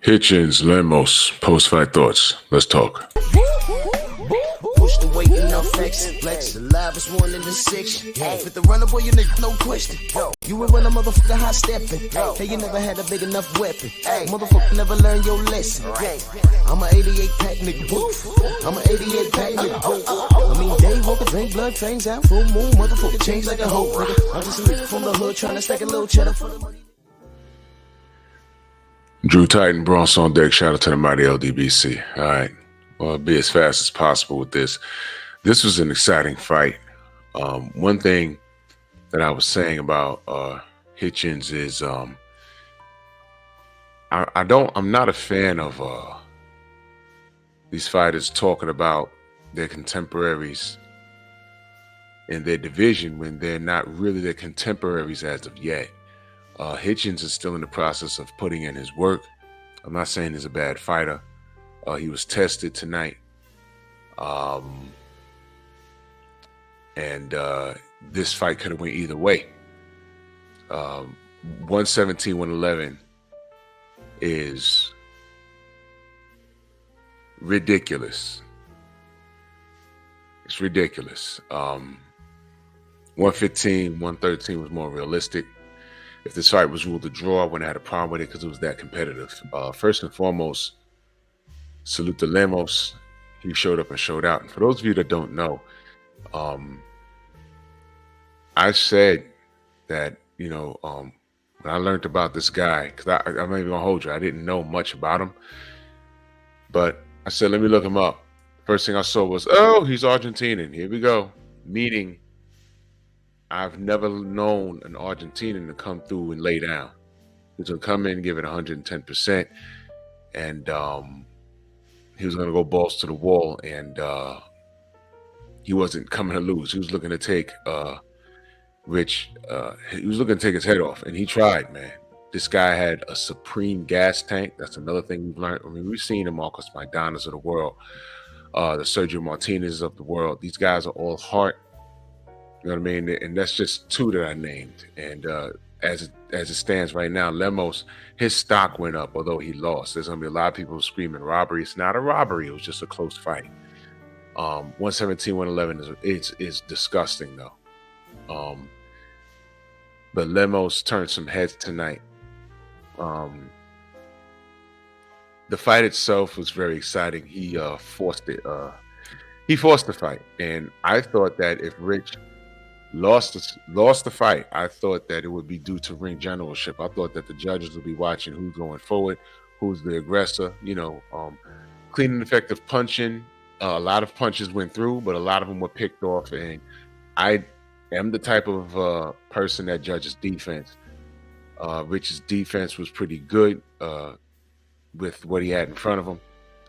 Hitchins, Lemos, post-fight thoughts. Let's talk. Push the weight and no flex. Flex the livest one in the section. Fit the runner, boy, you nigga, no question. You will run a motherfucker high stepping. Hey, you never had a big enough weapon. Motherfucker never learned your lesson. I'm an 88 pack nigga. I'm an 88 pack nigga. I mean, day walker, drink blood, fangs out, full moon, motherfucker change like a hoe. I'm just a nigga from the hood trying to stack a little cheddar for the money. Drew Titan, Bronx on deck. Shout out to the mighty LDBC. All right. Well, I'll be as fast as possible with this. This was an exciting fight. One thing that I was saying about Hitchins is I'm not a fan of these fighters talking about their contemporaries in their division when they're not really their contemporaries as of yet. Hitchins is still in the process of putting in his work. I'm not saying he's a bad fighter. He was tested tonight. And this fight could have went either way. 117, 111 is ridiculous. It's ridiculous. 115, 113 was more realistic. If this fight was ruled a draw, I wouldn't have had a problem with it because it was that competitive. First and foremost, salute to Lemos. He showed up and showed out. And for those of you that don't know, I said that, when I learned about this guy, because I'm not even gonna hold you, I didn't know much about him. But I said, let me look him up. First thing I saw was, oh, he's Argentinian. Here we go. Meaning, I've never known an Argentinian to come through and lay down. He's gonna come in, give it 110%, and he was gonna go balls to the wall, and he wasn't coming to lose. He was looking to take Rich. He was looking to take his head off, and he tried, man. This guy had a supreme gas tank. That's another thing we've learned. I mean, we've seen the Marcos Maidanas of the world, the Sergio Martinez of the world. These guys are all heart. You know what I mean? And that's just two that I named. And as it stands right now, Lemos, his stock went up, although he lost. There's going to be a lot of people screaming robbery. It's not a robbery. It was just a close fight. 117, 111 is disgusting, though. But Lemos turned some heads tonight. The fight itself was very exciting. He forced it. He forced the fight. And I thought that if Rich lost the fight, I thought that it would be due to ring generalship. I thought that the judges would be watching who's going forward, who's the aggressor, clean and effective punching. A lot of punches went through, but a lot of them were picked off. And I am the type of person that judges defense. Rich's defense was pretty good with what he had in front of him.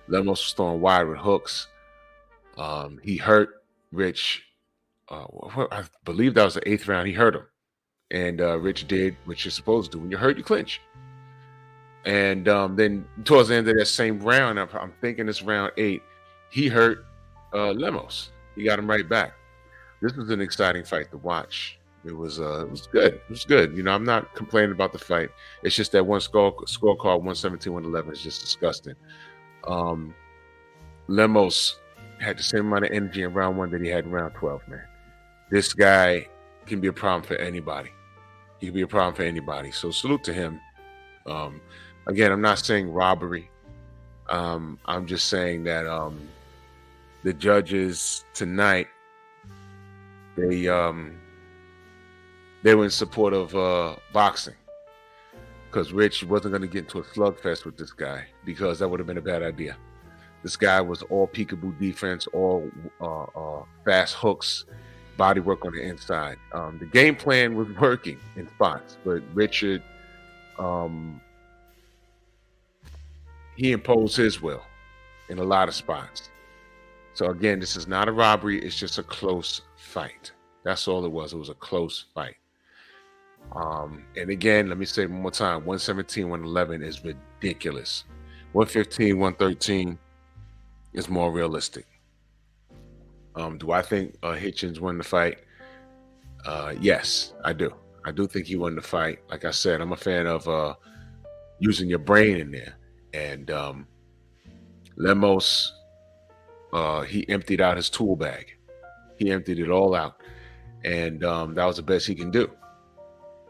Lemos was throwing wide with hooks. He hurt Rich. I believe that was the 8th round. He hurt him, and Rich did what you're supposed to do. When you're hurt, you clinch. And then towards the end of that same round, I'm thinking it's round 8, he hurt Lemos. He got him right back. This was an exciting fight to watch. It was good. It was good. I'm not complaining about the fight. It's just that one scorecard 117, 111 is just disgusting. Lemos had the same amount of energy in round 1 that he had in round 12, man. This guy can be a problem for anybody. He can be a problem for anybody. So salute to him. Again, I'm not saying robbery. I'm just saying that the judges tonight, they were in support of boxing, because Rich wasn't going to get into a slugfest with this guy, because that would have been a bad idea. This guy was all peekaboo defense, all fast hooks, body work on the inside. The game plan was working in spots, but Richard, he imposed his will in a lot of spots. So again, this is not a robbery. It's just a close fight. That's all it was. It was a close fight. And again, let me say one more time, 117, 111 is ridiculous. 115, 113 is more realistic. Do I think Hitchins won the fight? Yes, I do. I do think he won the fight. Like I said, I'm a fan of using your brain in there. and Lemos, he emptied out his tool bag. He emptied it all out, and that was the best he can do.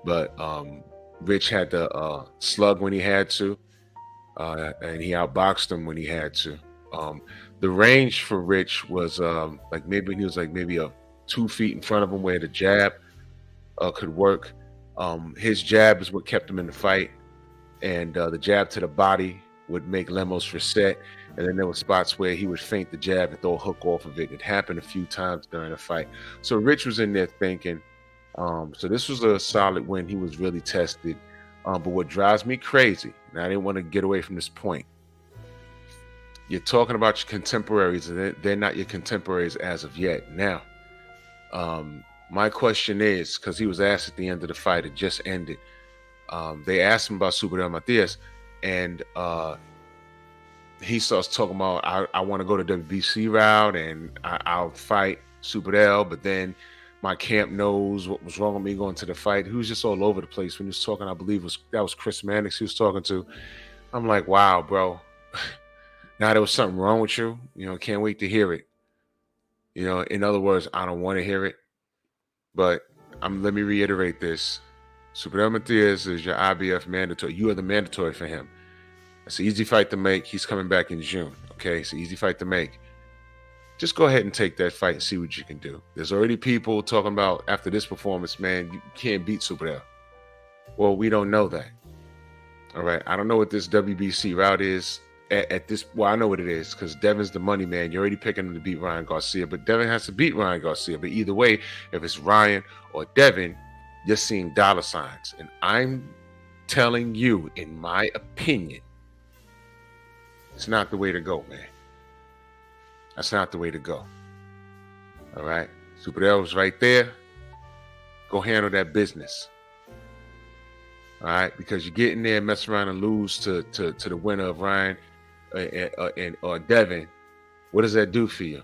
But Rich had to slug when he had to, and he outboxed him when he had to. The range for Rich was like maybe he was like maybe a 2 feet in front of him where the jab could work. His jab is what kept him in the fight, and the jab to the body would make Lemos reset. And then there were spots where he would feint the jab and throw a hook off of it. It happened a few times during the fight. So Rich was in there thinking. So this was a solid win. He was really tested. But what drives me crazy, and I didn't want to get away from this point, you're talking about your contemporaries, and they're not your contemporaries as of yet. Now, my question is, because he was asked at the end of the fight, it just ended. They asked him about Super Matias, and he starts talking about, I want to go to WBC route, and I'll fight Super L, but then my camp knows what was wrong with me going to the fight. He was just all over the place when he was talking. I believe that was Chris Mannix he was talking to. I'm like, wow, bro. Now there was something wrong with you. Can't wait to hear it. In other words, I don't want to hear it. But let me reiterate this. Super Matias is your IBF mandatory. You are the mandatory for him. It's an easy fight to make. He's coming back in June. Okay, it's an easy fight to make. Just go ahead and take that fight and see what you can do. There's already people talking about after this performance, man, you can't beat Super L. Well, we don't know that. All right. I don't know what this WBC route is at this. Well, I know what it is because Devin's the money man. You're already picking him to beat Ryan Garcia, but Devin has to beat Ryan Garcia. But either way, if it's Ryan or Devin, you're seeing dollar signs. And I'm telling you, in my opinion, it's not the way to go, man. That's not the way to go. All right. Super L was right there. Go handle that business. All right. Because you get in there and mess around and lose to the winner of Ryan or Devin. What does that do for you?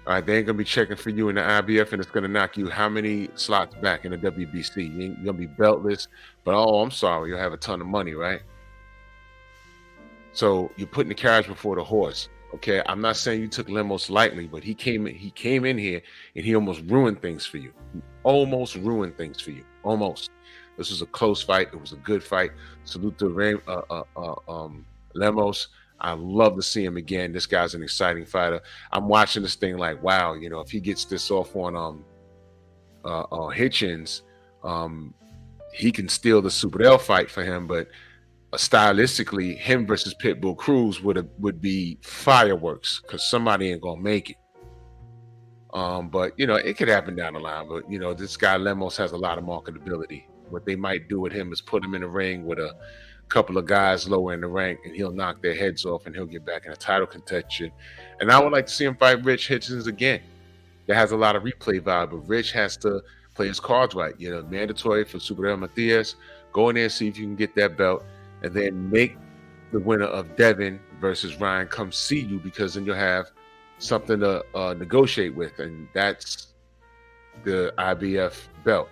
All right. They ain't going to be checking for you in the IBF, and it's going to knock you how many slots back in the WBC? You're going to be beltless, but I'm sorry, you'll have a ton of money, right? So you're putting the carriage before the horse. Okay, I'm not saying you took Lemos lightly, but he came in here and he almost ruined things for you. He almost ruined things for you. Almost. This was a close fight. It was a good fight. Salute to Lemos. I love to see him again. This guy's an exciting fighter. I'm watching this thing like, wow, if he gets this off on Hitchins, he can steal the Super L fight for him, but stylistically, him versus Pitbull Cruz would be fireworks because somebody ain't gonna make it. But it could happen down the line. But this guy Lemos has a lot of marketability. What they might do with him is put him in the ring with a couple of guys lower in the rank, and he'll knock their heads off, and he'll get back in a title contention. And I would like to see him fight Rich Hitchins again. That has a lot of replay value, but Rich has to play his cards right. Mandatory for Super Matias. Go in there and see if you can get that belt. And then make the winner of Devin versus Ryan come see you, because then you'll have something to negotiate with, and that's the IBF belt.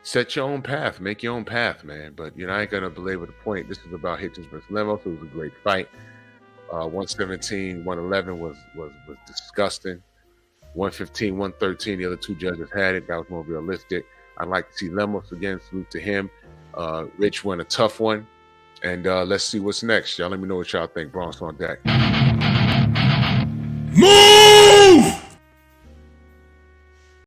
Set your own path, make your own path, man. But I ain't gonna belabor the point. This is about Hitchins versus Lemos. It was a great fight. 117, 111 was disgusting. 115, 113, the other two judges had it. That was more realistic. I'd like to see Lemos again. Salute to him. Rich won a tough one, and let's see what's next. Y'all let me know what y'all think. Bronx on deck. Move!